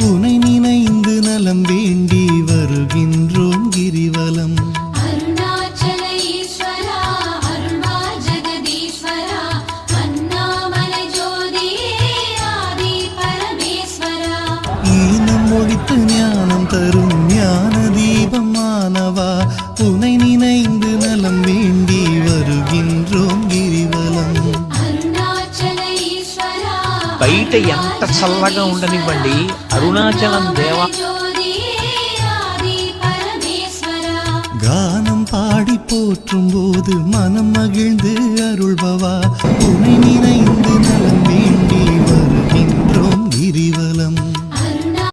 உனை நினைந்து நலம் வேண்டி வருகின்றோம் கிரிவலம். அருணாச்சல ஈஸ்வரா அருள்வாய் ஜெகதீஸ்வரா அண்ணாமலை ஜோதியே ஆதி பரமேஸ்வரா. ஈனம் ஒழித்து ஞானம் தரும் ஞான தீபம் மானவா உனை நினைந்து நலம் வேண்டி வருகின்றோம் கிரிவலம். బయట ఎంత చల్లగా ఉండనివ్వండి, అరుణాచలం దేవా கானம் பாடி போற்றும் போது மனம் மகிழ்ந்து அருள்பவா உனை நினைந்து நலம் வேண்டி வருகின்றோம் கிரிவலம்.